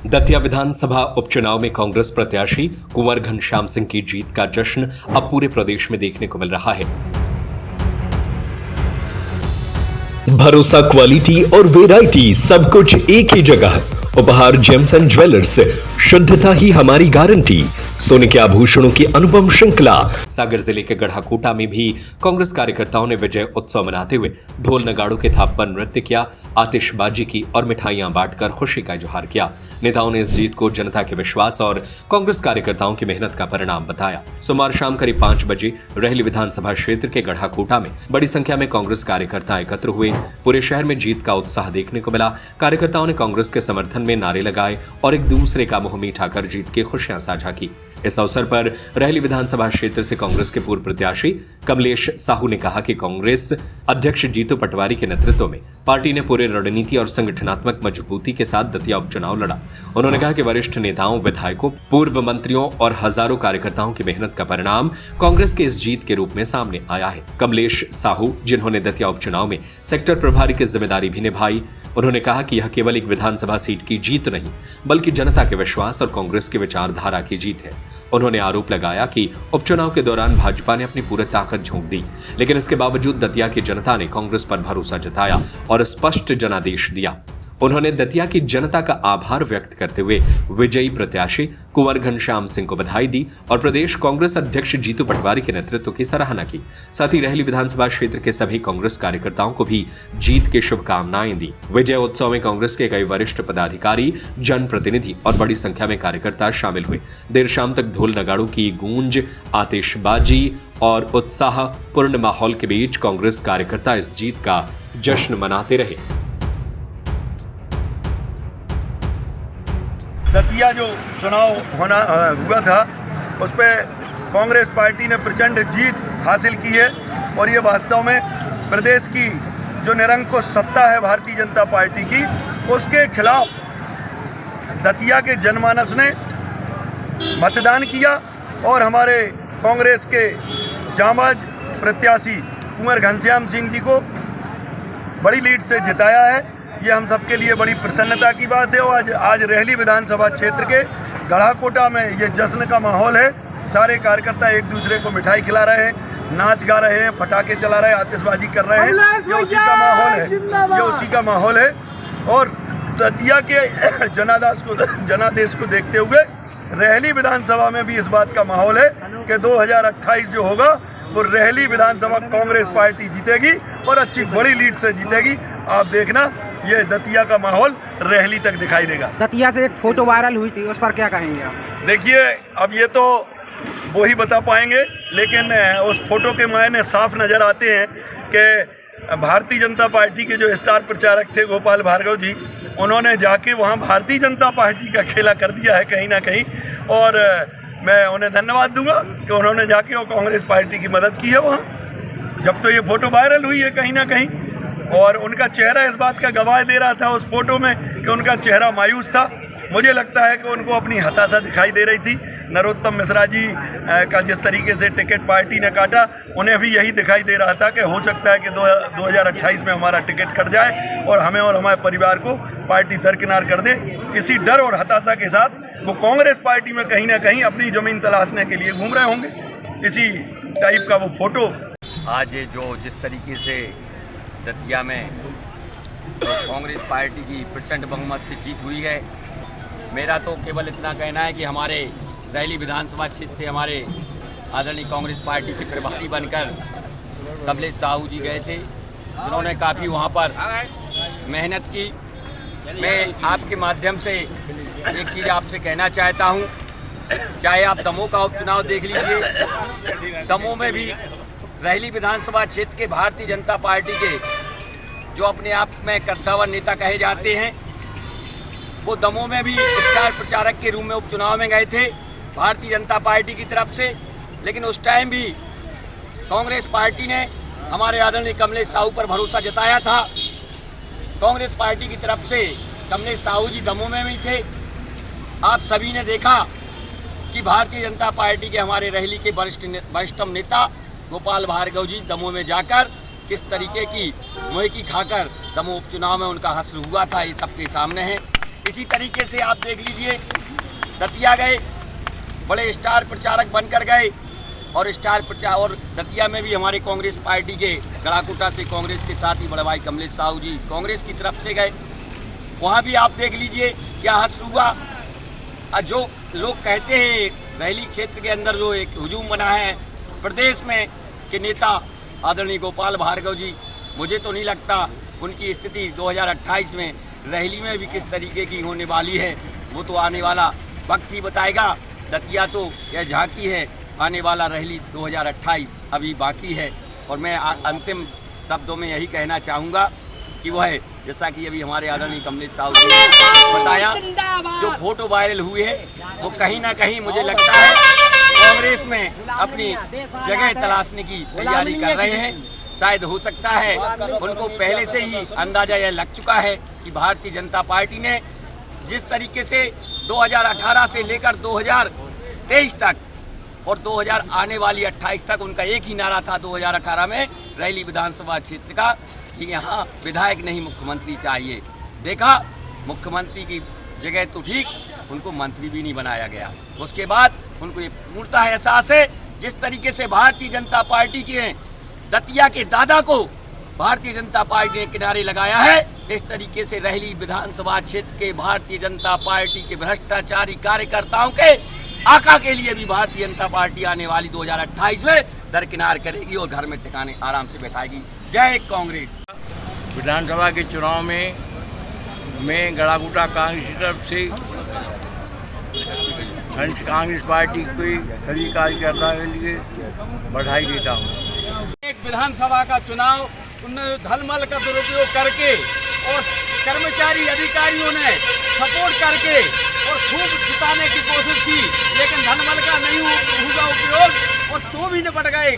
दतिया विधानसभा उपचुनाव में कांग्रेस प्रत्याशी कुंवर घनश्याम सिंह की जीत का जश्न अब पूरे प्रदेश में देखने को मिल रहा है। भरोसा, क्वालिटी और वैरायटी सब कुछ एक ही जगह। उपहार जेम्स एंड ज्वेलर्स, शुद्धता ही हमारी गारंटी। सोने के आभूषणों की अनुपम श्रृंखला। सागर जिले के गढ़ाकोटा में भी कांग्रेस कार्यकर्ताओं ने विजय उत्सव मनाते हुए ढोल नगाड़ों के थाप पर नृत्य किया, आतिशबाजी की और मिठाइयां बांटकर खुशी का इजहार किया। नेताओं ने इस जीत को जनता के विश्वास और कांग्रेस कार्यकर्ताओं की मेहनत का परिणाम बताया। सोमवार शाम करीब 5 बजे रेहली विधानसभा क्षेत्र के गढ़ाकोटा में बड़ी संख्या में कांग्रेस कार्यकर्ता एकत्र हुए। पूरे शहर में जीत का उत्साह देखने को मिला। कार्यकर्ताओं ने कांग्रेस के समर्थन में नारे लगाए और एक दूसरे का मुंह मीठा कर जीत की खुशियां साझा की। इस अवसर पर रेहली विधानसभा क्षेत्र से कांग्रेस के पूर्व प्रत्याशी कमलेश साहू ने कहा कि कांग्रेस अध्यक्ष जीतू पटवारी के नेतृत्व में पार्टी ने पूरे रणनीति और संगठनात्मक मजबूती के साथ दतिया उपचुनाव लड़ा। उन्होंने कहा कि वरिष्ठ नेताओं, विधायकों, पूर्व मंत्रियों और हजारों कार्यकर्ताओं की मेहनत का परिणाम कांग्रेस के इस जीत के रूप में सामने आया है। कमलेश साहू, जिन्होंने दतिया उपचुनाव में सेक्टर प्रभारी की जिम्मेदारी भी निभाई, उन्होंने कहा कि यह केवल एक विधानसभा सीट की जीत नहीं बल्कि जनता के विश्वास और कांग्रेस की विचारधारा की जीत है। उन्होंने आरोप लगाया कि उपचुनाव के दौरान भाजपा ने अपनी पूरी ताकत झोंक दी, लेकिन इसके बावजूद दतिया की जनता ने कांग्रेस पर भरोसा जताया और स्पष्ट जनादेश दिया। उन्होंने दतिया की जनता का आभार व्यक्त करते हुए विजयी प्रत्याशी कुंवर घनश्याम सिंह को बधाई दी और प्रदेश कांग्रेस अध्यक्ष जीतू पटवारी के नेतृत्व की सराहना की। साथ ही रेहली विधानसभा क्षेत्र के सभी कांग्रेस कार्यकर्ताओं को भी जीत की शुभकामनाएं दी। विजय उत्सव में कांग्रेस के कई वरिष्ठ पदाधिकारी, जनप्रतिनिधि और बड़ी संख्या में कार्यकर्ता शामिल हुए। देर शाम तक ढोल नगाड़ों की गूंज, आतिशबाजी और उत्साहपूर्ण माहौल के बीच कांग्रेस कार्यकर्ता इस जीत का जश्न मनाते रहे। दतिया जो चुनाव हुआ था उस पर कांग्रेस पार्टी ने प्रचंड जीत हासिल की है और ये वास्तव में प्रदेश की जो निरंकुश सत्ता है भारतीय जनता पार्टी की, उसके खिलाफ दतिया के जनमानस ने मतदान किया और हमारे कांग्रेस के जांबाज प्रत्याशी कुंवर घनश्याम सिंह जी को बड़ी लीड से जिताया है। ये हम सबके लिए बड़ी प्रसन्नता की बात है और आज रेहली विधानसभा क्षेत्र के गढ़ाकोटा में ये जश्न का माहौल है। सारे कार्यकर्ता एक दूसरे को मिठाई खिला रहे हैं, नाच गा रहे हैं, पटाखे चला रहे हैं, आतिशबाजी कर रहे हैं। ये उसी का माहौल है, ये उसी का माहौल है। और दतिया के जनादेश को देखते हुए रेहली विधानसभा में भी इस बात का माहौल है कि 2028 जो होगा वो रेहली विधानसभा कांग्रेस पार्टी जीतेगी और अच्छी बड़ी लीड से जीतेगी। आप देखना, ये दतिया का माहौल रेहली तक दिखाई देगा। दतिया से एक फोटो वायरल हुई थी, उस पर क्या कहेंगे आप? देखिए, अब ये तो वो ही बता पाएंगे, लेकिन उस फोटो के मायने साफ नज़र आते हैं कि भारतीय जनता पार्टी के जो स्टार प्रचारक थे गोपाल भार्गव जी, उन्होंने जाके वहाँ भारतीय जनता पार्टी का खेला कर दिया है कहीं ना कहीं। और मैं उन्हें धन्यवाद दूंगा कि उन्होंने जाके वो कांग्रेस पार्टी की मदद की है वहाँ, जब तो ये फोटो वायरल हुई है कहीं ना कहीं। और उनका चेहरा इस बात का गवाह दे रहा था उस फोटो में कि उनका चेहरा मायूस था। मुझे लगता है कि उनको अपनी हताशा दिखाई दे रही थी। नरोत्तम मिश्रा जी का जिस तरीके से टिकट पार्टी ने काटा, उन्हें भी यही दिखाई दे रहा था कि हो सकता है कि 2028 में हमारा टिकट कट जाए और हमें और हमारे परिवार को पार्टी दरकिनार कर दे। इसी डर और हताशा के साथ वो कांग्रेस पार्टी में कहीं ना कहीं अपनी ज़मीन तलाशने के लिए घूम रहे होंगे। इसी टाइप का वो फोटो आज जो जिस तरीके से दतिया में तो कांग्रेस पार्टी की प्रचंड बहुमत से जीत हुई है, मेरा तो केवल इतना कहना है कि हमारे रेहली विधानसभा क्षेत्र से हमारे आदरणीय कांग्रेस पार्टी से प्रभारी बनकर कमलेश साहू जी गए थे, उन्होंने काफ़ी वहाँ पर मेहनत की। मैं आपके माध्यम से एक चीज़ आपसे कहना चाहता हूँ, चाहे आप दमोह का उपचुनाव देख लीजिए, दमोह में भी रेहली विधानसभा क्षेत्र के भारतीय जनता पार्टी के जो अपने आप में कर्तव्य नेता कहे जाते हैं, वो दमोह में भी स्टार प्रचारक के रूप में उपचुनाव में गए थे भारतीय जनता पार्टी की तरफ से। लेकिन उस टाइम भी कांग्रेस पार्टी ने हमारे आदरणीय कमलेश साहू पर भरोसा जताया था। कांग्रेस पार्टी की तरफ से कमलेश साहू जी दमोह में भी थे। आप सभी ने देखा कि भारतीय जनता पार्टी के हमारे रेहली के वरिष्ठतम नेता गोपाल भार्गव जी दमोह में जाकर किस तरीके की मुहकी खाकर दमोह उपचुनाव में उनका हश्र हुआ था, ये सबके सामने है। इसी तरीके से आप देख लीजिए, दतिया गए, बड़े स्टार प्रचारक बनकर गए और स्टार प्रचार, और दतिया में भी हमारे कांग्रेस पार्टी के गड़ाकोटा से कांग्रेस के साथ ही बड़े भाई कमलेश साहू जी कांग्रेस की तरफ से गए। वहाँ भी आप देख लीजिए क्या हश्र हुआ। जो लोग कहते हैं रहली क्षेत्र के अंदर जो एक हुजूम बना है प्रदेश में के नेता आदरणीय गोपाल भार्गव जी, मुझे तो नहीं लगता उनकी स्थिति 2028 में रहली में भी किस तरीके की होने वाली है, वो तो आने वाला वक्त ही बताएगा। दतिया तो यह झांकी है, आने वाला रहली 2028 अभी बाकी है। और मैं अंतिम शब्दों में यही कहना चाहूँगा कि वो है, जैसा कि अभी हमारे आदरणीय कमलेश साहू जी ने बताया, जो फोटो वायरल हुए हैं वो कहीं ना कहीं मुझे लगता है कांग्रेस में अपनी जगह तलाशने की तैयारी कर रहे हैं। शायद हो सकता है उनको पहले से ही अंदाजा यह लग चुका है कि भारतीय जनता पार्टी ने जिस तरीके से 2018 से लेकर 2023 तक और 2000 आने वाली 28 तक उनका एक ही नारा था 2018 में रहली विधानसभा क्षेत्र का कि यहाँ विधायक नहीं मुख्यमंत्री चाहिए। देखा, मुख्यमंत्री की जगह तो ठीक, उनको मंत्री भी नहीं बनाया गया। उसके बाद उनको ये पूर्णतः एहसास है, जिस तरीके से भारतीय जनता पार्टी के दतिया के दादा को भारतीय जनता पार्टी ने किनारे लगाया है, इस तरीके से रहली विधानसभा क्षेत्र के भारतीय जनता पार्टी के भ्रष्टाचारी कार्यकर्ताओं के आका के लिए भी भारतीय जनता पार्टी आने वाली 2028 में दरकिनार करेगी और घर में टिकाने आराम से बैठाएगी। जय कांग्रेस। विधानसभा के चुनाव में मैं गड़ाकोटा कांग्रेस की तरफ से कांग्रेस पार्टी के सभी कार्यकर्ता के लिए बधाई देता हूँ। एक विधानसभा का चुनाव उन्होंने धलमल का दुरुपयोग करके और कर्मचारी अधिकारियों ने सपोर्ट करके और खूब जिताने की कोशिश की, लेकिन धनबल का नहीं हुआ उपयोग और तो भी निपट गए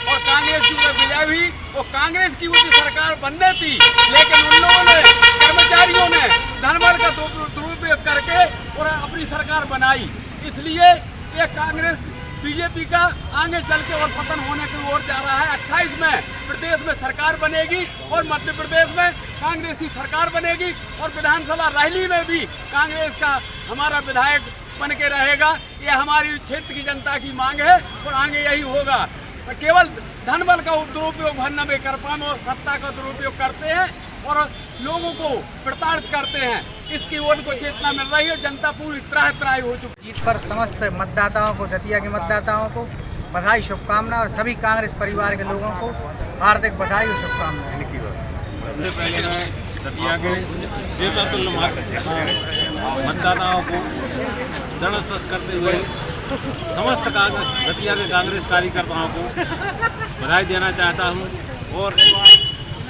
और कांग्रेस की विजय हुई। और कांग्रेस की उनकी सरकार बनने थी, लेकिन उन लोगों ने कर्मचारियों ने धनबल का दुरुपयोग करके और अपनी सरकार बनाई। इसलिए ये कांग्रेस बीजेपी का आगे चल के और पतन होने की ओर जा रहा है। 28 में प्रदेश में सरकार बनेगी और मध्य प्रदेश में कांग्रेस की सरकार बनेगी और विधानसभा रहली में भी कांग्रेस का हमारा विधायक बन के रहेगा। ये हमारी क्षेत्र की जनता की मांग है और आगे यही होगा। केवल धनबल का दुरुपयोग भरना में कर पाए और सत्ता का दुरुपयोग करते हैं और लोगों को प्रताड़ित करते हैं, इसकी ओर को चेतना मिल रही है। जनता पूरी त्राही हो चुकी। जीत पर समस्त मतदाताओं को, दतिया के मतदाताओं को बधाई, शुभकामनाएं और सभी कांग्रेस परिवार के लोगों को हार्दिक बधाई और शुभकामनाएं। सबसे पहले मैं दतिया के मतदाताओं को चरण स्पर्श करते हुए समस्त दतिया के कांग्रेस कार्यकर्ताओं को बधाई देना चाहता हूँ। और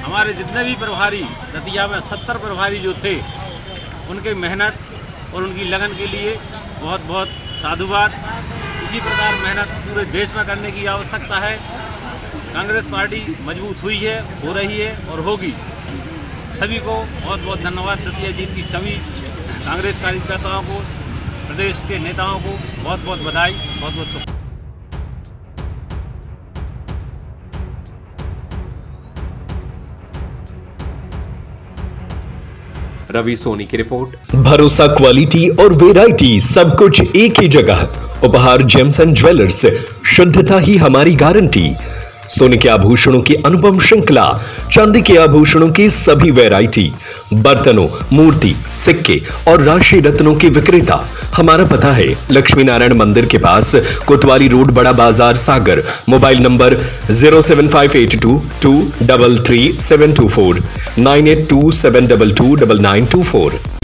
हमारे जितने भी प्रभारी दतिया में 70 प्रभारी जो थे, उनके मेहनत और उनकी लगन के लिए बहुत बहुत साधुवाद। इसी प्रकार मेहनत पूरे देश में करने की आवश्यकता है। कांग्रेस पार्टी मजबूत हुई है, हो रही है और होगी। सभी को बहुत बहुत धन्यवाद। दतिया जीत की सभी कांग्रेस कार्यकर्ताओं को, प्रदेश के नेताओं को बहुत बहुत बधाई, बहुत बहुत शुभकामनाएं। रवि सोनी की रिपोर्ट। भरोसा, क्वालिटी और वैरायटी सब कुछ एक ही जगह। उपहार जेम्स एंड ज्वेलर्स, शुद्धता ही हमारी गारंटी। सोने के आभूषणों की अनुपम श्रृंखला, चांदी के आभूषणों की सभी वैरायटी, बर्तनों, मूर्ति, सिक्के और राशि रत्नों के विक्रेता। हमारा पता है लक्ष्मी नारायण मंदिर के पास, कोतवाली रोड, बड़ा बाजार, सागर। Mobile number 07582233724, 9827229924।